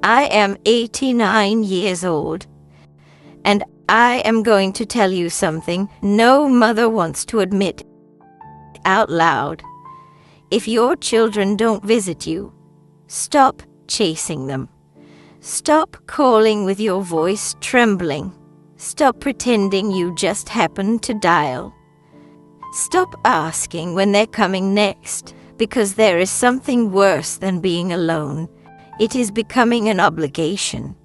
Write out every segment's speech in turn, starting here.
I am 89 years old, and I am going to tell you something no mother wants to admit out loud. If your children don't visit you, stop chasing them. Stop calling with your voice trembling. Stop pretending you just happened to dial. Stop asking when they're coming next, because there is something worse than being alone. It is becoming an obligation.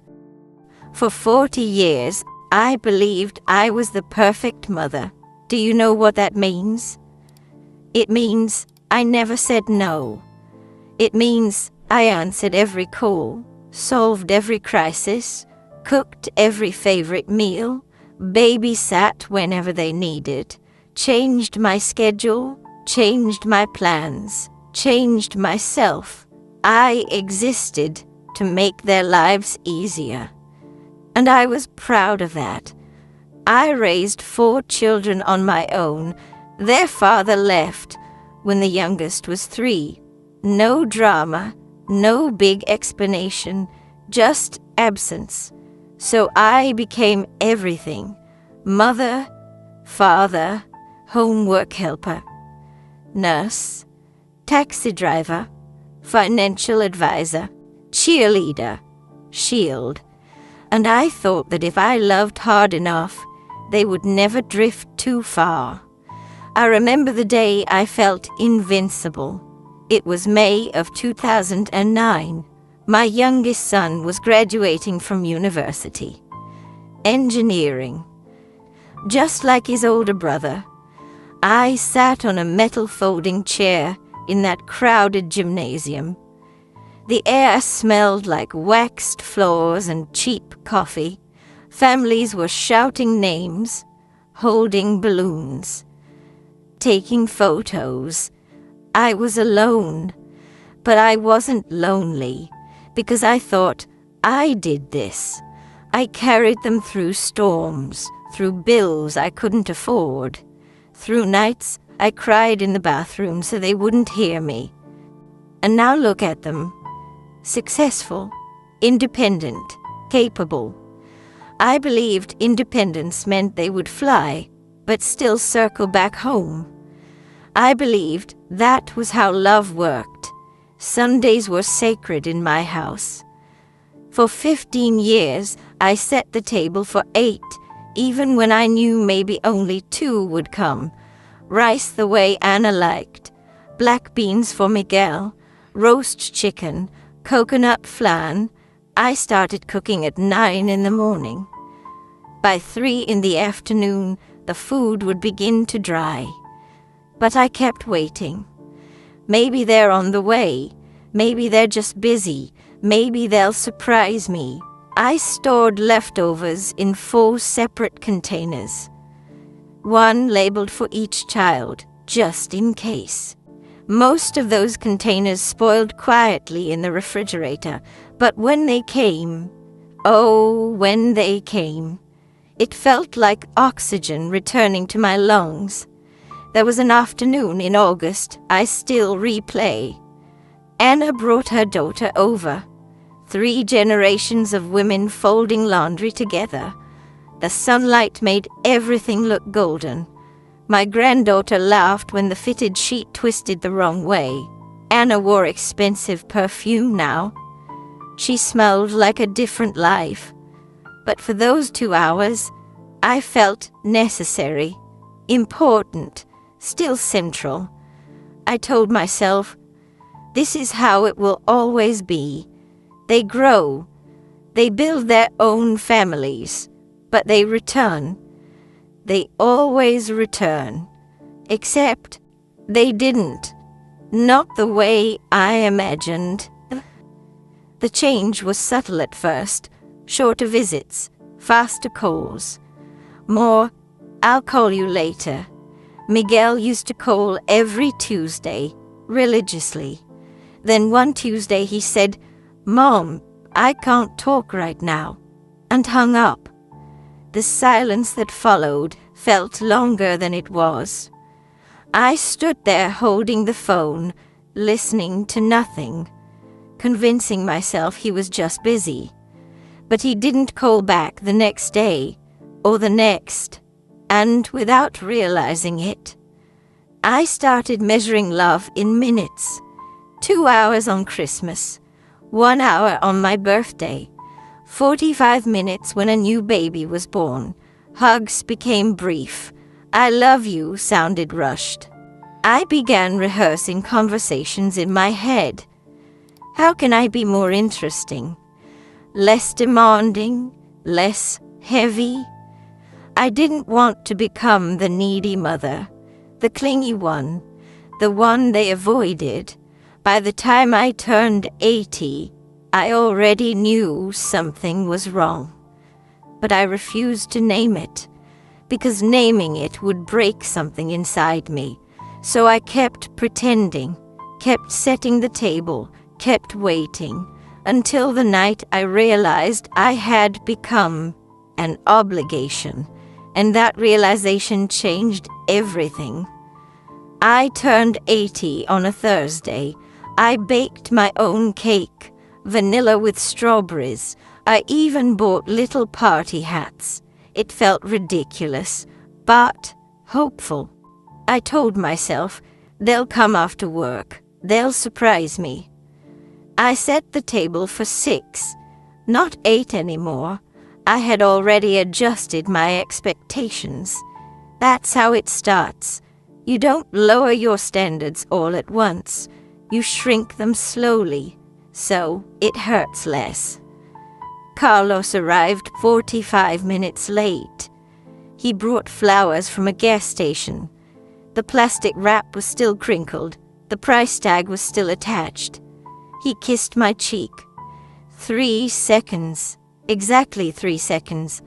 For 40 years, I believed I was the perfect mother. Do you know what that means? It means I never said no. It means I answered every call, solved every crisis, cooked every favorite meal, babysat whenever they needed, changed my schedule, changed my plans, changed myself. I existed to make their lives easier. And I was proud of that. I raised 4 children on my own. Their father left when the youngest was 3. No drama, no big explanation, just absence. So I became everything: mother, father, homework helper, nurse, taxi driver, financial advisor, cheerleader, shield. And I thought that if I loved hard enough, they would never drift too far. I remember the day I felt invincible. It was May of 2009. My youngest son was graduating from university. Engineering. Just like his older brother, I sat on a metal folding chair in that crowded gymnasium. The air smelled like waxed floors and cheap coffee. Families were shouting names, holding balloons, taking photos. I was alone, but I wasn't lonely, because I thought I did this. I carried them through storms, through bills I couldn't afford, through nights I cried in the bathroom so they wouldn't hear me. And now look at them. Successful, independent, capable. I believed independence meant they would fly, but still circle back home. I believed that was how love worked. Sundays were sacred in my house. For 15 years, I set the table for 8, even when I knew maybe only 2 would come. Rice the way Anna liked, black beans for Miguel, roast chicken, coconut flan. I started cooking at 9 in the morning. By 3 in the afternoon, the food would begin to dry. But I kept waiting. Maybe they're on the way. Maybe they're just busy. Maybe they'll surprise me. I stored leftovers in 4 separate containers. One labeled for each child, just in case. Most of those containers spoiled quietly in the refrigerator, but when they came, when they came, it felt like oxygen returning to my lungs. There was an afternoon in August I still replay. Anna brought her daughter over. 3 generations of women folding laundry together. The sunlight made everything look golden. My granddaughter laughed when the fitted sheet twisted the wrong way. Anna wore expensive perfume now. She smelled like a different life. But for those 2 hours, I felt necessary, important, still central. I told myself, this is how it will always be. They grow. They build their own families. But they return. They always return. Except they didn't. Not the way I imagined. The change was subtle at first. Shorter visits, faster calls. More, I'll call you later. Miguel used to call every Tuesday, religiously. Then one Tuesday he said, "Mom, I can't talk right now," and hung up. The silence that followed felt longer than it was. I stood there holding the phone, listening to nothing. convincing myself he was just busy. But he didn't call back the next day, or the next, and without realizing it, I started measuring love in minutes. 2 hours on Christmas, 1 hour on my birthday, 45 minutes when a new baby was born. Hugs became brief. I love you sounded rushed. I began rehearsing conversations in my head. How can I be more interesting? Less demanding? Less heavy? I didn't want to become the needy mother, the clingy one, the one they avoided. By the time I turned 80, I already knew something was wrong. But I refused to name it, because naming it would break something inside me. So I kept pretending, kept setting the table, kept waiting, until the night I realized I had become an obligation, and that realization changed everything. I turned 80 on a Thursday. I baked my own cake, vanilla with strawberries. I even bought little party hats. It felt ridiculous, but hopeful. I told myself, they'll come after work. They'll surprise me. I set the table for 6, not 8 anymore. I had already adjusted my expectations. That's how it starts. You don't lower your standards all at once. You shrink them slowly, so it hurts less. Carlos arrived 45 minutes late. He brought flowers from a gas station. The plastic wrap was still crinkled. The price tag was still attached. He kissed my cheek. 3 seconds. Exactly 3 seconds.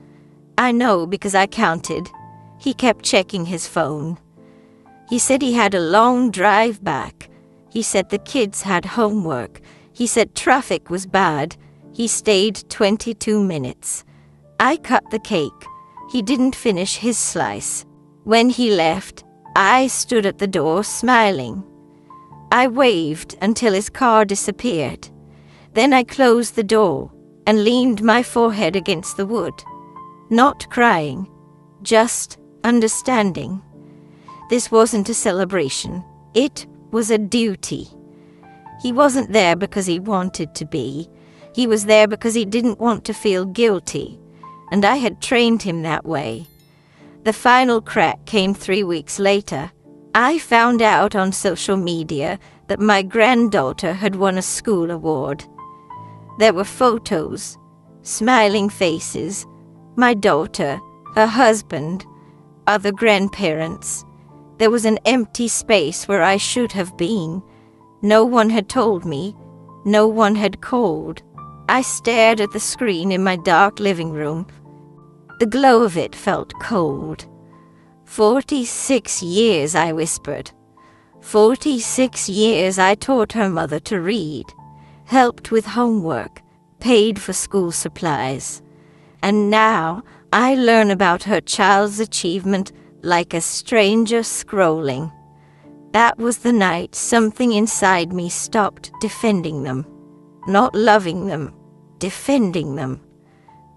I know because I counted. He kept checking his phone. He said he had a long drive back. He said the kids had homework. He said traffic was bad. He stayed 22 minutes. I cut the cake. He didn't finish his slice. When he left, I stood at the door smiling. I waved until his car disappeared. Then I closed the door and leaned my forehead against the wood. Not crying, just understanding. This wasn't a celebration. It was a duty. He wasn't there because he wanted to be. He was there because he didn't want to feel guilty, and I had trained him that way. The final crack came 3 weeks later. I found out on social media that my granddaughter had won a school award. There were photos, smiling faces, my daughter, her husband, other grandparents. There was an empty space where I should have been. No one had told me. No one had called. I stared at the screen in my dark living room. The glow of it felt cold. 46 years, I whispered. 46 years I taught her mother to read, helped with homework, paid for school supplies. And now I learn about her child's achievement like a stranger scrolling. That was the night something inside me stopped defending them. Not loving them, defending them.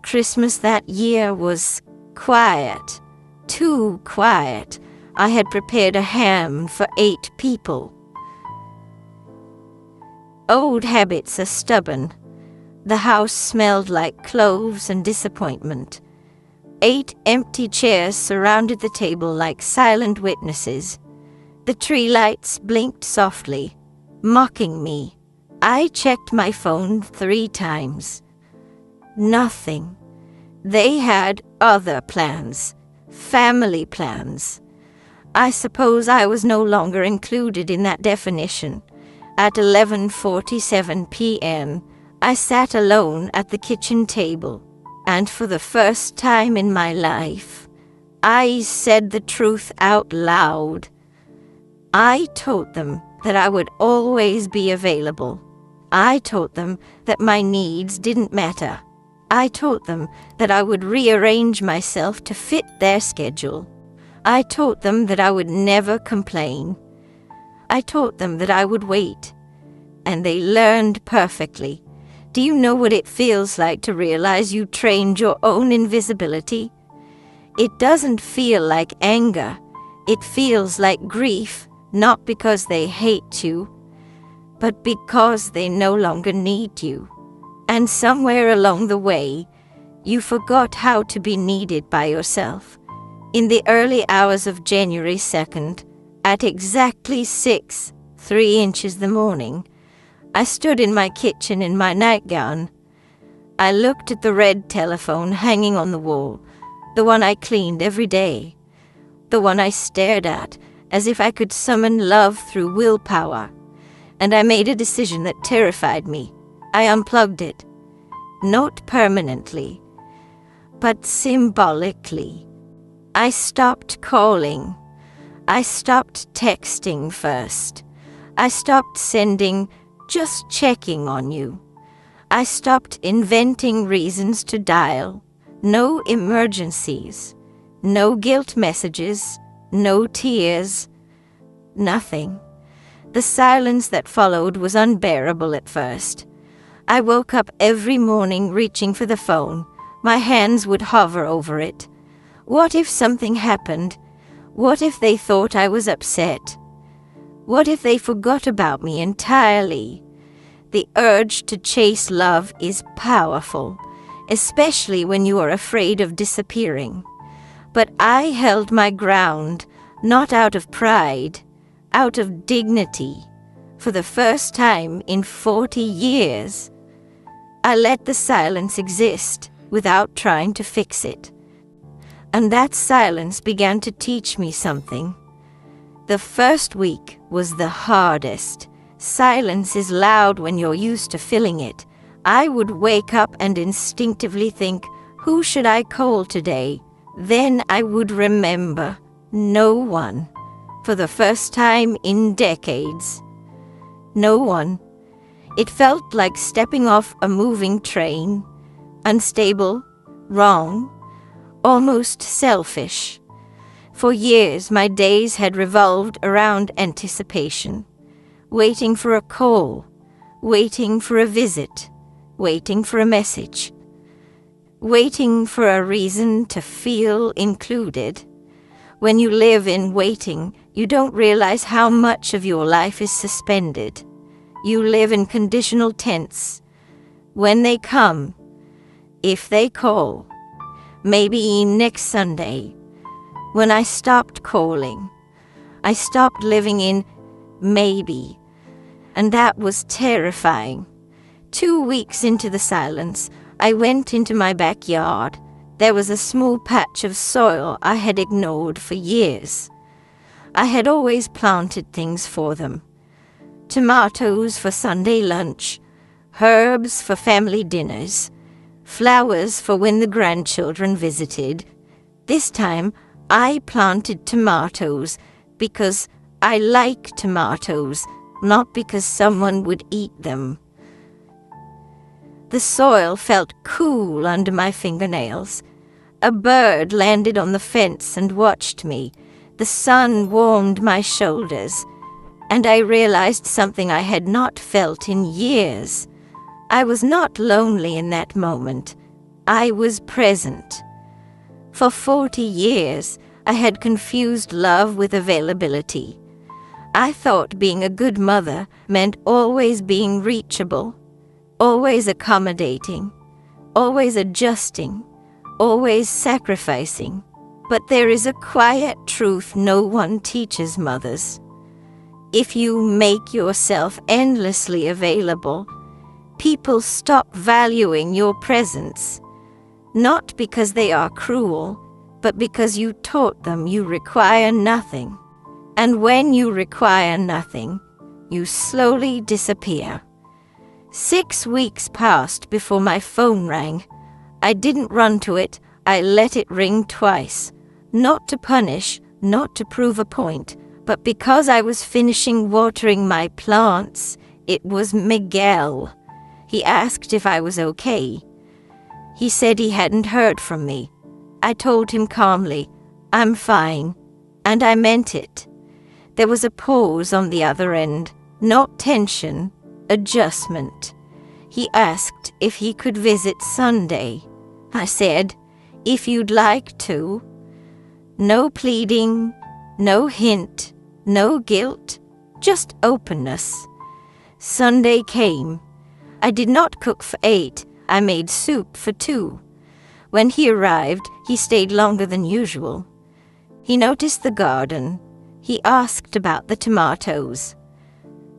Christmas that year was quiet. Too quiet. I had prepared a ham for 8 people. Old habits are stubborn. The house smelled like cloves and disappointment. 8 empty chairs surrounded the table like silent witnesses. The tree lights blinked softly, mocking me. I checked my phone 3 times. Nothing. They had other plans, family plans. I suppose I was no longer included in that definition. At 11:47 p.m., I sat alone at the kitchen table, and for the first time in my life, I said the truth out loud. I told them that I would always be available. I told them that my needs didn't matter. I told them that I would rearrange myself to fit their schedule. I told them that I would never complain. I told them that I would wait. and they learned perfectly. Do you know what it feels like to realize you trained your own invisibility? It doesn't feel like anger. It feels like grief, not because they hate you, but because they no longer need you. And somewhere along the way, you forgot how to be needed by yourself. In the early hours of January 2nd, at exactly 6:03 the morning, I stood in my kitchen in my nightgown. I looked at the red telephone hanging on the wall, the one I cleaned every day, the one I stared at as if I could summon love through willpower, and I made a decision that terrified me. I unplugged it, not permanently, but symbolically. I stopped calling. I stopped texting first. I stopped sending just checking on you. I stopped inventing reasons to dial. No emergencies, no guilt messages, no tears, nothing. The silence that followed was unbearable at first. I woke up every morning reaching for the phone. My hands would hover over it. What if something happened? What if they thought I was upset? What if they forgot about me entirely? The urge to chase love is powerful, especially when you are afraid of disappearing. But I held my ground, not out of pride, out of dignity. For the first time in 40 years, I let the silence exist without trying to fix it. And that silence began to teach me something. The first week was the hardest. Silence is loud when you're used to filling it. I would wake up and instinctively think, who should I call today? Then I would remember, no one. For the first time in decades. No one. It felt like stepping off a moving train. Unstable, wrong, almost selfish. For years, my days had revolved around anticipation. Waiting for a call, waiting for a visit, waiting for a message, waiting for a reason to feel included. When you live in waiting, you don't realize how much of your life is suspended. You live in conditional tense. When they come, if they call, maybe next Sunday. When I stopped calling, I stopped living in maybe. And that was terrifying. 2 weeks into the silence, I went into my backyard. There was a small patch of soil I had ignored for years. I had always planted things for them. Tomatoes for Sunday lunch, herbs for family dinners, flowers for when the grandchildren visited. This time, I planted tomatoes because I like tomatoes, not because someone would eat them. The soil felt cool under my fingernails. A bird landed on the fence and watched me. The sun warmed my shoulders, and I realized something I had not felt in years. I was not lonely in that moment. I was present. For 40 years, I had confused love with availability. I thought being a good mother meant always being reachable, always accommodating, always adjusting, always sacrificing. But there is a quiet truth no one teaches mothers. If you make yourself endlessly available, people stop valuing your presence, not because they are cruel, but because you taught them you require nothing. And when you require nothing, you slowly disappear. 6 weeks passed before my phone rang. I didn't run to it. I let it ring twice. Not to punish, not to prove a point, but because I was finishing watering my plants. It was Miguel. He asked if I was okay. He said he hadn't heard from me. I told him calmly, I'm fine, and I meant it. There was a pause on the other end, not tension, adjustment. He asked if he could visit Sunday. I said, if you'd like to. No pleading, no hint, no guilt, just openness. Sunday came. I did not cook for 8. I made soup for 2. When he arrived, he stayed longer than usual. He noticed the garden. He asked about the tomatoes.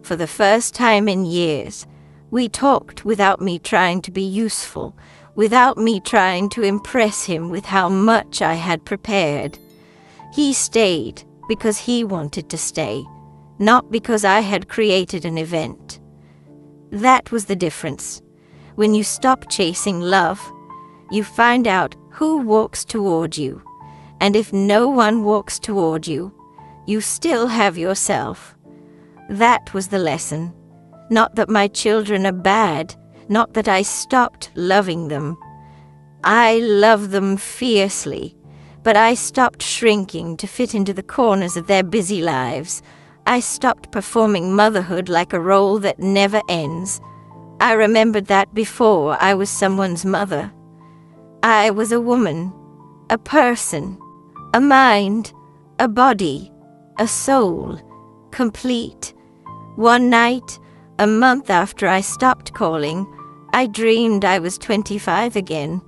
For the first time in years, we talked without me trying to be useful, without me trying to impress him with how much I had prepared. He stayed because he wanted to stay, not because I had created an event. That was the difference. When you stop chasing love, you find out who walks toward you. And if no one walks toward you, you still have yourself. That was the lesson. Not that my children are bad, not that I stopped loving them. I love them fiercely, but I stopped shrinking to fit into the corners of their busy lives. I stopped performing motherhood like a role that never ends. I remembered that before I was someone's mother. I was a woman, a person, a mind, a body, a soul, complete. One night, a month after I stopped calling, I dreamed I was 25 again,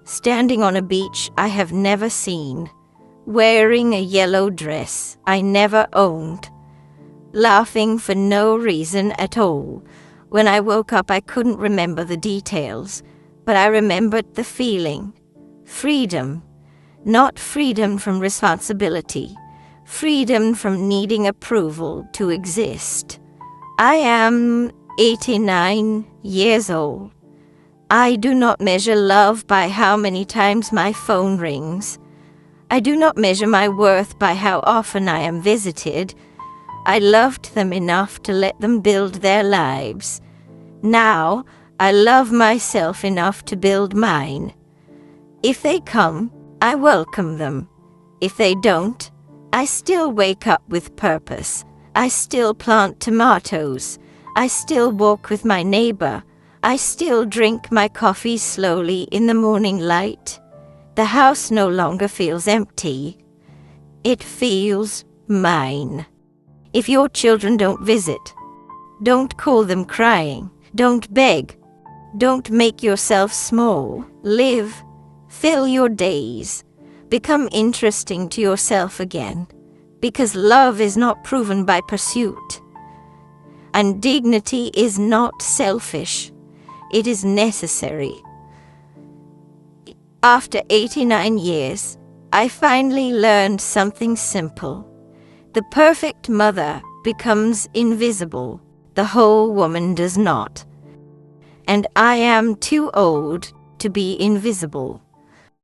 standing on a beach I have never seen, wearing a yellow dress I never owned, laughing for no reason at all. When I woke up, I couldn't remember the details, but I remembered the feeling. Freedom. Not freedom from responsibility. Freedom from needing approval to exist. I am 89 years old. I do not measure love by how many times my phone rings. I do not measure my worth by how often I am visited. I loved them enough to let them build their lives. Now, I love myself enough to build mine. If they come, I welcome them. If they don't, I still wake up with purpose. I still plant tomatoes. I still walk with my neighbor. I still drink my coffee slowly in the morning light. The house no longer feels empty. It feels mine. If your children don't visit, don't call them crying. Don't beg. Don't make yourself small. Live. Fill your days. Become interesting to yourself again. Because love is not proven by pursuit. And dignity is not selfish. It is necessary. After 89 years, I finally learned something simple. The perfect mother becomes invisible. The whole woman does not. And I am too old to be invisible.